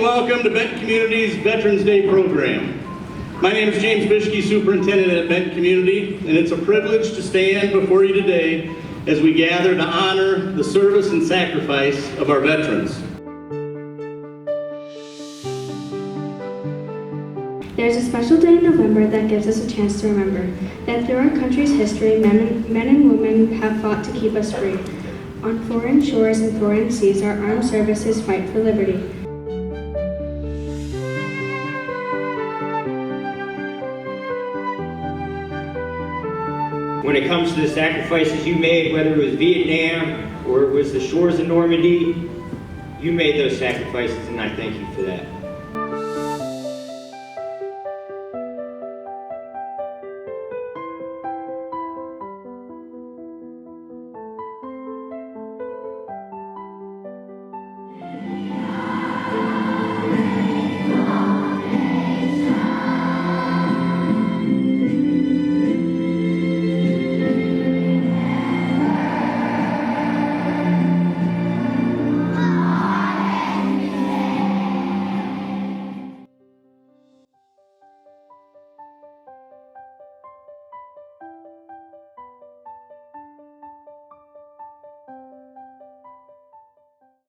Welcome to Benton Community's Veterans Day program. My name is James Bischke, Superintendent at Benton Community, and it's a privilege to stand before you today as we gather to honor the service and sacrifice of our veterans. There's a special day in November that gives us a chance to remember that through our country's history, men and women have fought to keep us free. On foreign shores and foreign seas, our armed services fight for liberty. When it comes to the sacrifices you made, whether it was Vietnam or it was the shores of Normandy, you made those sacrifices, and I thank you for that.